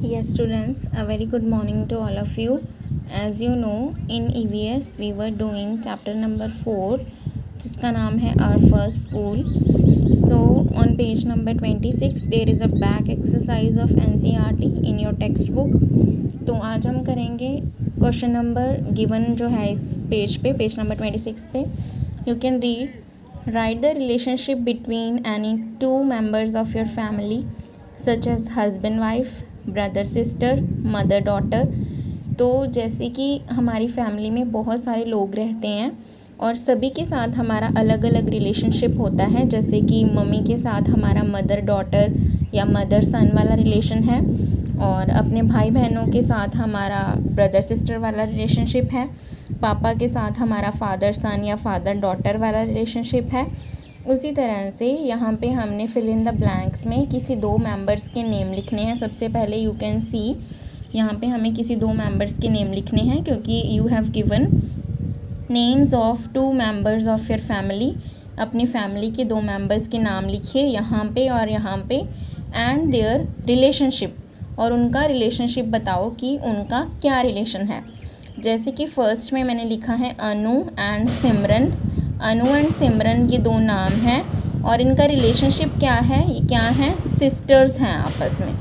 Yes, students, a very good morning to all of you. As you know, in EVS we were doing chapter number 4 जिसका नाम है Our First School. So on page number 26 there is a back exercise of NCERT in your textbook. तो आज हम करेंगे question number given जो है इस पेज पे, पेज नंबर 26 पे. You can read, write the relationship between any two members of your family such as husband wife, brother sister, mother daughter. तो जैसे कि हमारी फैमिली में बहुत सारे लोग रहते हैं और सभी के साथ हमारा अलग अलग रिलेशनशिप होता है. जैसे कि मम्मी के साथ हमारा मदर डॉटर या मदर सन वाला रिलेशन है और अपने भाई बहनों के साथ हमारा ब्रदर सिस्टर वाला रिलेशनशिप है. पापा के साथ हमारा फादर सन या फादर डॉटर वाला रिलेशनशिप है. उसी तरह से यहाँ पे हमने फिल इन द ब्लैंक्स में किसी दो मेंबर्स के नेम लिखने हैं. सबसे पहले यू कैन सी यहाँ पे हमें किसी दो मेंबर्स के नेम लिखने हैं क्योंकि you have given names of two members of your family. अपनी फैमिली के दो मेंबर्स के नाम लिखिए यहाँ पे और यहाँ पे, एंड देयर रिलेशनशिप, और उनका रिलेशनशिप बताओ कि उनका क्या रिलेशन है. जैसे कि फर्स्ट में मैंने लिखा है अनु एंड सिमरन. अनु एंड सिमरन ये दो नाम हैं और इनका रिलेशनशिप क्या है, ये क्या है, सिस्टर्स हैं आपस में.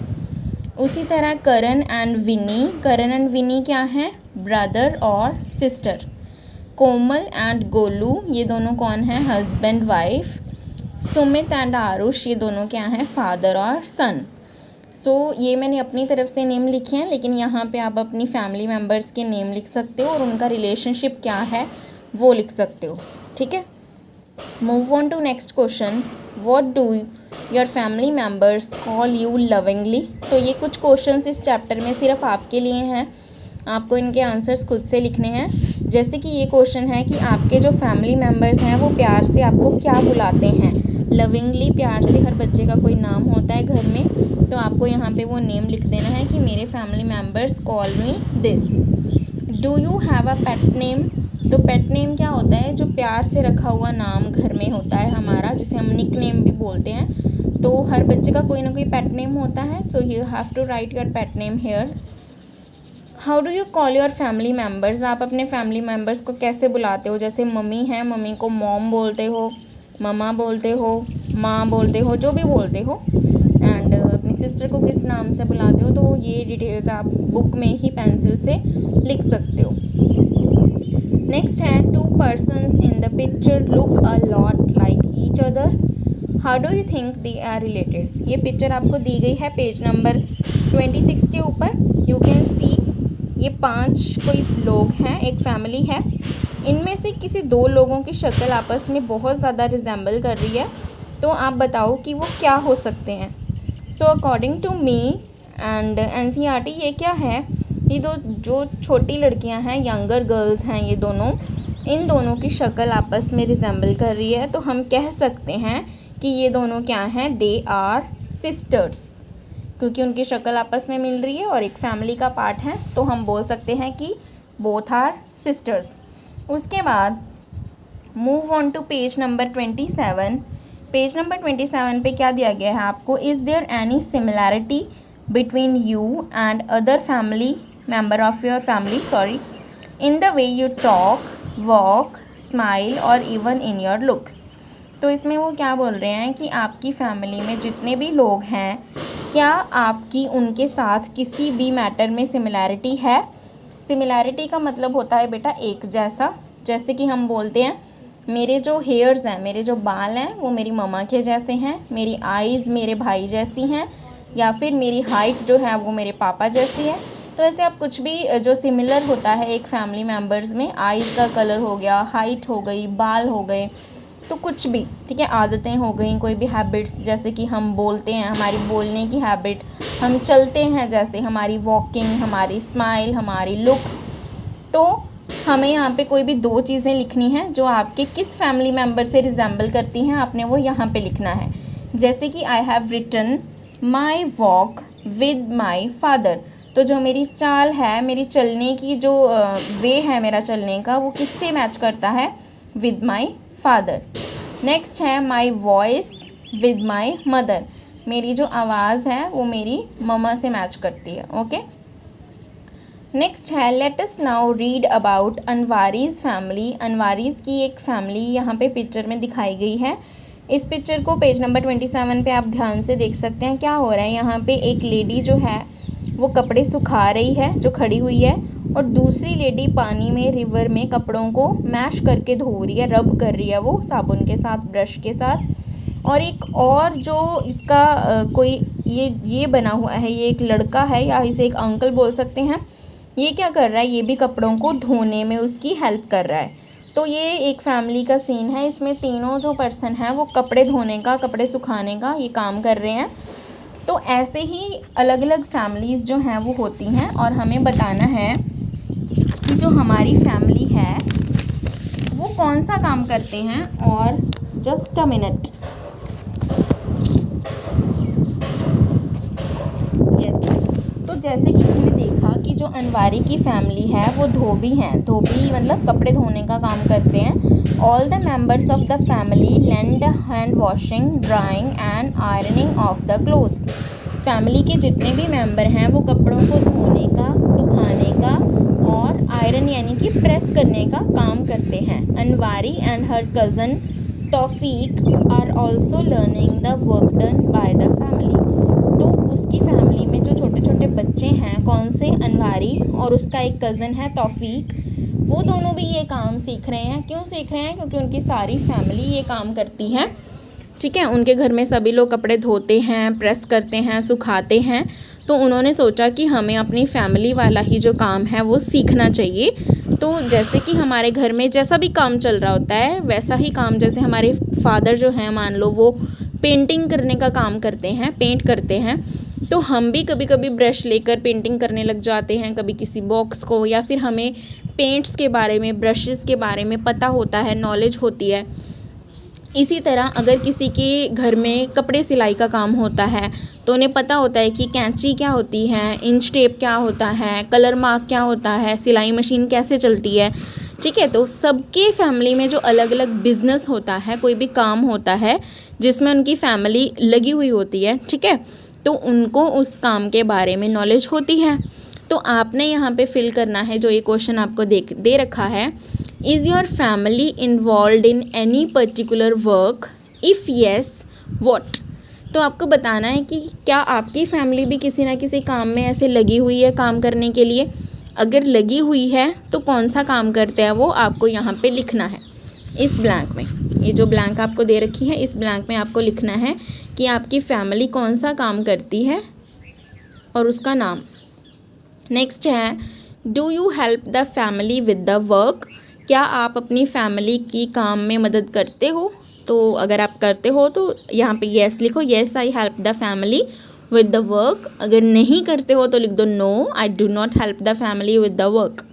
उसी तरह करण एंड विनी, करण एंड विनी क्या है, ब्रदर और सिस्टर. कोमल एंड गोलू ये दोनों कौन हैं, husband wife. Sumit and Aarush ये दोनों क्या हैं, फादर और सन. सो ये मैंने अपनी तरफ से नेम लिखे हैं, लेकिन यहाँ पे आप अपनी फैमिली मेम्बर्स के नेम लिख सकते हो और उनका रिलेशनशिप क्या है वो लिख सकते हो. ठीक है. Move on to next question. What do your family members call you lovingly. तो ये कुछ क्वेश्चंस इस चैप्टर में सिर्फ आपके लिए हैं. आपको इनके आंसर्स खुद से लिखने हैं. जैसे कि ये क्वेश्चन है कि आपके जो फैमिली मेम्बर्स हैं वो प्यार से आपको क्या बुलाते हैं. लविंगली प्यार से हर बच्चे का कोई नाम होता है घर में, तो आपको यहाँ पे वो नेम लिख देना है कि मेरे family members call me this. Do you have a pet name. तो पेट नेम क्या होता है, जो प्यार से रखा हुआ नाम घर में होता है हमारा, जिसे हम निक नेम भी बोलते हैं. तो हर बच्चे का कोई ना कोई पेट नेम होता है. So you have to write your pet name here. How do you call your family members. आप अपने फैमिली मेम्बर्स को कैसे बुलाते हो. जैसे मम्मी है, मम्मी को मॉम बोलते हो, ममा बोलते हो, माँ बोलते हो, जो भी बोलते हो. एंड अपनी सिस्टर को किस नाम से बुलाते हो. तो ये डिटेल्स आप बुक में ही पेंसिल से लिख सकते हो. नेक्स्ट है, two persons in the picture look a lot like each other. How do you think they are related. ये पिक्चर आपको दी गई है पेज नंबर 26 के ऊपर. यू कैन सी ये 5 कोई लोग हैं, एक फैमिली है. इनमें से किसी दो लोगों की शक्ल आपस में बहुत ज़्यादा रिजेंबल कर रही है. तो आप बताओ कि वो क्या हो सकते हैं. So according to me and NCERT ये क्या है, ये दो जो छोटी लड़कियां हैं, यंगर गर्ल्स हैं, ये दोनों, इन दोनों की शक्ल आपस में रिजेंबल कर रही है. तो हम कह सकते हैं कि ये दोनों क्या हैं, दे आर सिस्टर्स, क्योंकि उनकी शक्ल आपस में मिल रही है और एक फैमिली का पार्ट है. तो हम बोल सकते हैं कि बोथ आर सिस्टर्स. उसके बाद move on to page number 27. Page number 27 पे क्या दिया गया है आपको. Is there any similarity between you and other family member of your family in the way you talk, walk, smile और इवन इन योर लुक्स. तो इसमें वो क्या बोल रहे हैं कि आपकी फैमिली में जितने भी लोग हैं, क्या आपकी उनके साथ किसी भी मैटर में सिमिलैरिटी है. सिमिलैरिटी का मतलब होता है बेटा एक जैसा. जैसे कि हम बोलते हैं मेरे जो हेयर्स हैं, मेरे जो बाल हैं वो मेरी ममा के जैसे हैं, मेरी आईज़ मेरे भाई जैसी हैं, या फिर मेरी हाइट जो है वो मेरे पापा जैसी है. तो ऐसे आप कुछ भी जो सिमिलर होता है एक फैमिली मेम्बर्स में, आईज़ का कलर हो गया, हाइट हो गई, बाल हो गए, तो कुछ भी ठीक है, आदतें हो गई, कोई भी हैबिट्स, जैसे कि हम बोलते हैं, हमारी बोलने की हैबिट, हम चलते हैं, जैसे हमारी वॉकिंग, हमारी स्माइल, हमारी लुक्स. तो हमें यहाँ पे कोई भी दो चीज़ें लिखनी हैं जो आपके किस फैमिली मेम्बर से रिजेंबल करती हैं, आपने वो यहाँ पे लिखना है. जैसे कि I have written my walk with my father. तो जो मेरी चाल है, मेरी चलने की जो वे है मेरा चलने का, वो किससे मैच करता है, विद माई फादर. नेक्स्ट है my voice with my mother. मेरी जो आवाज़ है वो मेरी मम्मा से मैच करती है। ओके, नेक्स्ट है let us now read about Anwari's family. Anwari's की एक फैमिली यहाँ पे पिक्चर में दिखाई गई है। इस पिक्चर को पेज नंबर 27 पे आप ध्यान से देख सकते हैं। क्या हो रहा है, यहाँ पे एक लेडी जो है वो कपड़े सुखा रही है जो खड़ी हुई है, और दूसरी लेडी पानी में रिवर में कपड़ों को मैश करके धो रही है, रब कर रही है वो साबुन के साथ, ब्रश के साथ। और एक और जो इसका कोई ये बना हुआ है, ये एक लड़का है या इसे एक अंकल बोल सकते हैं। ये क्या कर रहा है, ये भी कपड़ों को धोने में उसकी हेल्प कर रहा है। तो ये एक फैमिली का सीन है। इसमें तीनों जो पर्सन हैं वो कपड़े धोने का, कपड़े सुखाने का ये काम कर रहे हैं। तो ऐसे ही अलग अलग फैमिलीज़ जो हैं वो होती हैं, और हमें बताना है कि जो हमारी फैमिली है वो कौन सा काम करते हैं। और जस्ट अ मिनट, तो जैसे कि हमने देखा कि जो अनवारी की फैमिली है वो धोबी हैं। धोबी मतलब कपड़े धोने का काम करते हैं। All the members of the family lend hand washing, drying and ironing of the clothes. Family के जितने भी मेंबर हैं वो कपड़ों को धोने का, सुखाने का और आयरन यानी कि प्रेस करने का काम करते हैं। Anwari and her cousin Taufiq are also learning the work done by the family. तो उसकी फैमिली में जो छोटे छोटे बच्चे हैं, कौन से, अनवारी और उसका एक कज़न है तौफीक, वो दोनों भी ये काम सीख रहे हैं। क्यों सीख रहे हैं? क्योंकि उनकी सारी फैमिली ये काम करती है। ठीक है, उनके घर में सभी लोग कपड़े धोते हैं, प्रेस करते हैं, सुखाते हैं। तो उन्होंने सोचा कि हमें अपनी फैमिली वाला ही जो काम है वो सीखना चाहिए। तो जैसे कि हमारे घर में जैसा भी काम चल रहा होता है वैसा ही काम, जैसे हमारे फादर जो हैं मान लो वो पेंटिंग करने का काम करते हैं, पेंट करते हैं, तो हम भी कभी कभी ब्रश लेकर पेंटिंग करने लग जाते हैं, कभी किसी बॉक्स को, या फिर हमें पेंट्स के बारे में, ब्रशेस के बारे में पता होता है, नॉलेज होती है। इसी तरह अगर किसी के घर में कपड़े सिलाई का काम होता है तो उन्हें पता होता है कि कैंची क्या होती है, इंच टेप क्या होता है, कलर मार्क क्या होता है, सिलाई मशीन कैसे चलती है। ठीक है, तो सबके फैमिली में जो अलग अलग बिजनेस होता है, कोई भी काम होता है जिसमें उनकी फैमिली लगी हुई होती है, ठीक है, तो उनको उस काम के बारे में नॉलेज होती है। तो आपने यहाँ पे फिल करना है, जो ये क्वेश्चन आपको दे रखा है, is your family involve in any particular work, if yes what. तो आपको बताना है कि क्या आपकी फैमिली भी किसी ना किसी काम में ऐसे लगी हुई है काम करने के लिए। अगर लगी हुई है तो कौन सा काम करते हैं वो आपको यहाँ पे लिखना है इस ब्लैंक में। ये जो ब्लैंक आपको दे रखी है इस ब्लैंक में आपको लिखना है कि आपकी फैमिली कौन सा काम करती है और उसका नाम। नेक्स्ट है, do you help the family with the work. क्या आप अपनी फैमिली की काम में मदद करते हो? तो अगर आप करते हो तो यहाँ पे येस लिखो, yes I help the family with the work. अगर नहीं करते हो तो लिख दो no I do not help the family with the work.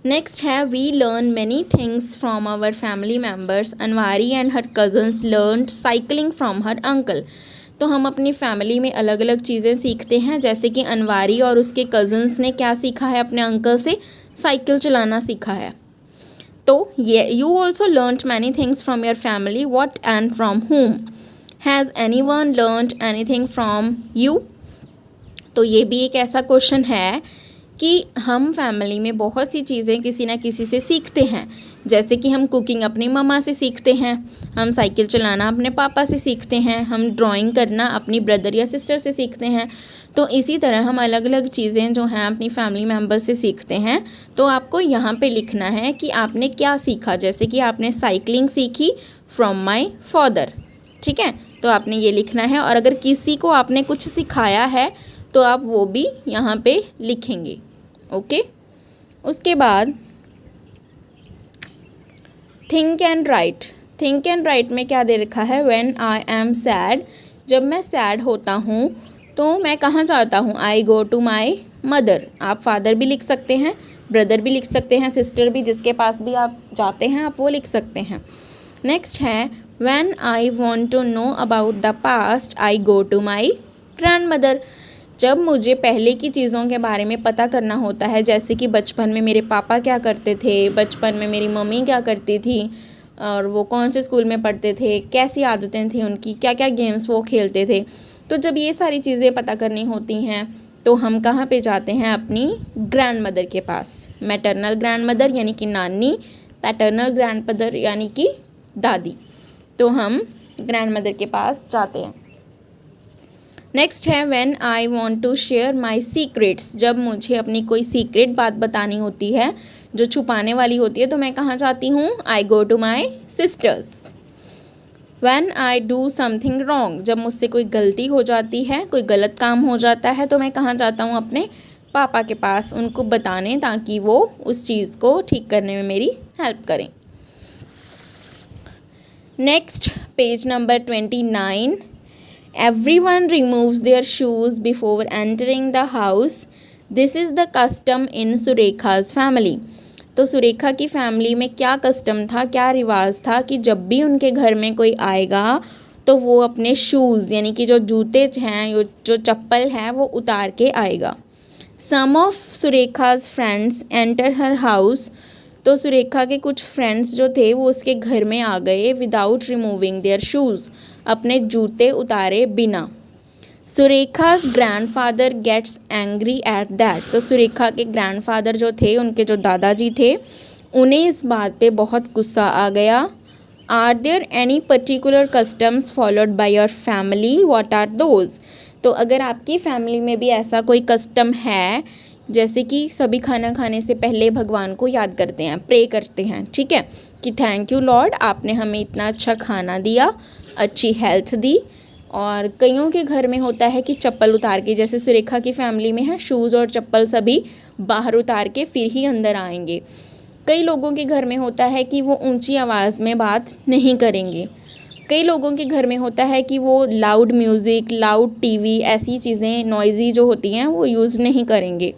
Next है, we learn many things from our family members. Anwari and her cousins learn cycling from her uncle. तो हम अपनी फैमिली में अलग अलग चीज़ें सीखते हैं, जैसे कि अनवारी और उसके कज़न्स ने क्या सीखा है, अपने अंकल से साइकिल चलाना सीखा है। तो ये you also learned many things from your family, what and from whom। Has any one learned any thing from you. तो ये भी एक ऐसा क्वेश्चन है कि हम फैमिली में बहुत सी चीज़ें किसी ना किसी से सीखते हैं, जैसे कि हम कुकिंग अपनी मम्मा से सीखते हैं, हम साइकिल चलाना अपने पापा से सीखते हैं, हम ड्राइंग करना अपनी ब्रदर या सिस्टर से सीखते हैं। तो इसी तरह हम अलग अलग चीज़ें जो हैं अपनी फैमिली मेम्बर्स से सीखते हैं। तो आपको यहाँ पे लिखना है कि आपने क्या सीखा, जैसे कि आपने साइकिलिंग सीखी फ्रॉम माई फादर, ठीक है, तो आपने ये लिखना है। और अगर किसी को आपने कुछ सिखाया है तो आप वो भी यहाँ पे लिखेंगे। ओके, उसके बाद think and right. Think and right में क्या दे रखा है, व्हेन आई एम सैड। जब मैं सैड होता हूँ तो मैं कहाँ जाता हूँ, I go to my mother. आप फादर भी लिख सकते हैं, ब्रदर भी लिख सकते हैं, सिस्टर भी, जिसके पास भी आप जाते हैं आप वो लिख सकते हैं। नेक्स्ट है, when I want to know about the past I go to my grandmother. जब मुझे पहले की चीज़ों के बारे में पता करना होता है, जैसे कि बचपन में मेरे पापा क्या करते थे, बचपन में मेरी मम्मी क्या करती थी, और वो कौन से स्कूल में पढ़ते थे, कैसी आदतें थी उनकी, क्या क्या गेम्स वो खेलते थे, तो जब ये सारी चीज़ें पता करनी होती हैं तो हम कहाँ पे जाते हैं, अपनी ग्रैंड मदर के पास। मैटरनल ग्रैंड मदर यानी कि नानी, पैटर्नल ग्रैंड मदर यानी कि दादी। तो हम ग्रैंड मदर के पास जाते हैं। नेक्स्ट है when I want to share my secrets. जब मुझे अपनी कोई सीक्रेट बात बतानी होती है जो छुपाने वाली होती है तो मैं कहाँ जाती हूँ, I go to my sisters. When I do something wrong. जब मुझसे कोई गलती हो जाती है, कोई गलत काम हो जाता है तो मैं कहाँ जाता हूँ, अपने पापा के पास उनको बताने, ताकि वो उस चीज़ को ठीक करने में मेरी हेल्प करें। Next page number 29। Everyone removes their shoes before entering the house. This is the custom in सुरेखा's family. तो सुरेखा की फैमिली में क्या कस्टम था, क्या रिवाज था कि जब भी उनके घर में कोई आएगा तो वो अपने शूज़ यानी कि जो जूते हैं, जो चप्पल है वो उतार के आएगा। Some of सुरेखा's friends enter her house. तो सुरेखा के कुछ फ्रेंड्स जो थे वो उसके घर में आ गए विदाउट रिमूविंग देयर शूज़, अपने जूते उतारे बिना। Surekha's grandfather gets angry at that. तो सुरेखा के ग्रैंडफादर जो थे, उनके जो दादाजी थे, उन्हें इस बात पे बहुत गुस्सा आ गया। Are there any particular customs followed by your family, what are those. तो अगर आपकी फैमिली में भी ऐसा कोई कस्टम है, जैसे कि सभी खाना खाने से पहले भगवान को याद करते हैं, प्रे करते हैं, ठीक है, कि थैंक यू लॉर्ड, आपने हमें इतना अच्छा खाना दिया, अच्छी हेल्थ दी। और कईयों के घर में होता है कि चप्पल उतार के, जैसे सुरेखा की फैमिली में है, शूज़ और चप्पल सभी बाहर उतार के फिर ही अंदर आएंगे। कई लोगों के घर में होता है कि वो ऊंची आवाज़ में बात नहीं करेंगे। कई लोगों के घर में होता है कि वो लाउड म्यूज़िक, लाउड टीवी, ऐसी चीज़ें नॉइज़ी जो होती हैं वो यूज़ नहीं करेंगे।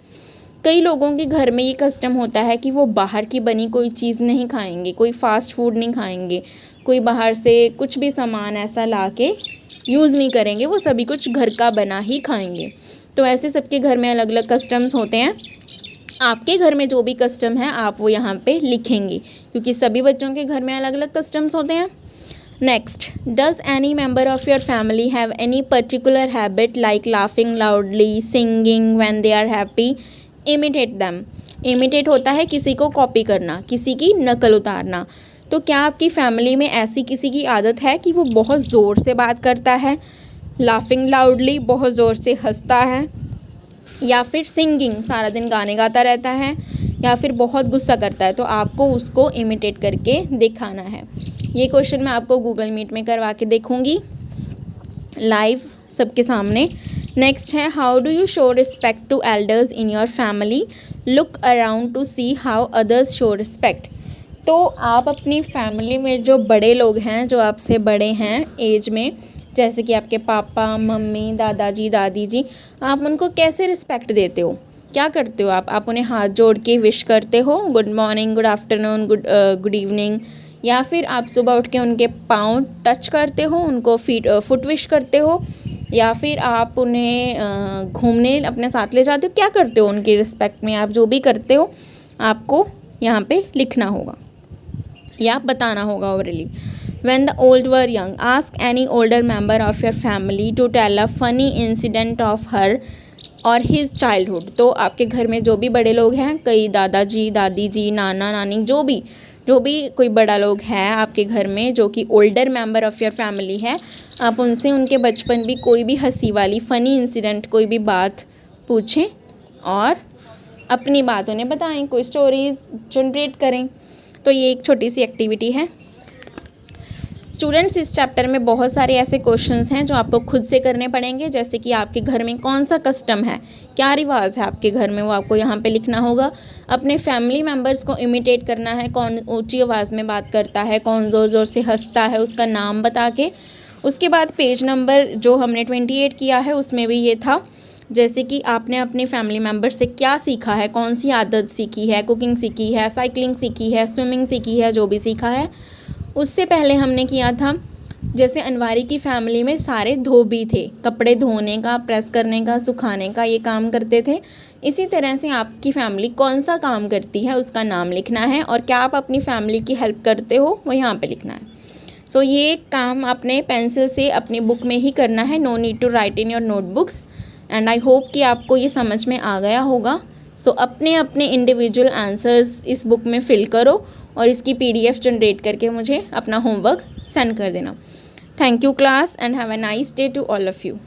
कई लोगों के घर में ये कस्टम होता है कि वो बाहर की बनी कोई चीज़ नहीं खाएंगे, कोई फ़ास्ट फूड नहीं खाएंगे, कोई बाहर से कुछ भी सामान ऐसा ला के यूज़ नहीं करेंगे, वो सभी कुछ घर का बना ही खाएंगे। तो ऐसे सबके घर में अलग अलग कस्टम्स होते हैं। आपके घर में जो भी कस्टम है आप वो यहाँ पे लिखेंगे, क्योंकि सभी बच्चों के घर में अलग अलग कस्टम्स होते हैं। Next, does any member of your family have any particular habit like laughing loudly, singing when they are happy, imitate them. Imitate होता है किसी को कॉपी करना, किसी की नकल उतारना। तो क्या आपकी फैमिली में ऐसी किसी की आदत है कि वो बहुत ज़ोर से बात करता है, लाफिंग लाउडली बहुत ज़ोर से हंसता है, या फिर सिंगिंग सारा दिन गाने गाता रहता है, या फिर बहुत गुस्सा करता है? तो आपको उसको इमिटेट करके दिखाना है। ये क्वेश्चन मैं आपको गूगल मीट में करवा के देखूँगी लाइव सबके सामने। नेक्स्ट है, how do you show respect to elders in your family, look around to see how others show respect. तो आप अपनी फैमिली में जो बड़े लोग हैं, जो आपसे बड़े हैं एज में, जैसे कि आपके पापा, मम्मी, दादाजी, दादी जी, आप उनको कैसे रिस्पेक्ट देते हो, क्या करते हो? आप उन्हें हाथ जोड़ के विश करते हो, good morning, good afternoon, good evening, या फिर आप सुबह उठ के उनके पाँव टच करते हो, उनको फुट विश करते हो, या फिर आप उन्हें घूमने अपने साथ ले जाते हो? क्या करते हो उनकी रिस्पेक्ट में? आप जो भी करते हो आपको यहाँ पे लिखना होगा या बताना होगा orally. When the old were young, ask any older member of your family to tell a funny incident of her or his childhood। तो आपके घर में जो भी बड़े लोग हैं, कई दादाजी, दादी जी, नाना, नानी, जो भी कोई बड़ा लोग है आपके घर में जो कि older member of your family है, आप उनसे उनके बचपन भी कोई भी हंसी वाली फ़नी इंसिडेंट, कोई भी बात पूछें और अपनी बात उन्हें बताएं, कोई स्टोरीज जनरेट करें। तो ये एक छोटी सी एक्टिविटी है। स्टूडेंट्स, इस चैप्टर में बहुत सारे ऐसे क्वेश्चंस हैं जो आपको खुद से करने पड़ेंगे, जैसे कि आपके घर में कौन सा कस्टम है, क्या रिवाज है आपके घर में, वो आपको यहाँ पे लिखना होगा। अपने फैमिली मेम्बर्स को इमिटेट करना है, कौन ऊंची आवाज़ में बात करता है, कौन ज़ोर ज़ोर से हंसता है, उसका नाम बता के। उसके बाद पेज नंबर जो हमने 28 किया है उसमें भी ये था, जैसे कि आपने अपने फैमिली मेम्बर से क्या सीखा है, कौन सी आदत सीखी है, कुकिंग सीखी है, साइकिलिंग सीखी है, स्विमिंग सीखी है, जो भी सीखा है। उससे पहले हमने किया था, जैसे अनवारी की फैमिली में सारे धोबी थे, कपड़े धोने का, प्रेस करने का, सुखाने का ये काम करते थे। इसी तरह से आपकी फैमिली कौन सा काम करती है उसका नाम लिखना है, और क्या आप अपनी फैमिली की हेल्प करते हो वो यहाँ पे लिखना है। सो ये काम आपने पेंसिल से अपनी बुक में ही करना है, no need to write in your notebooks. And I hope कि आपको ये समझ में आ गया होगा। सो अपने अपने इंडिविजुअल आंसर्स इस बुक में फिल करो और इसकी PDF जनरेट करके मुझे अपना होमवर्क सेंड कर देना। Thank you class and have a nice day to all of you.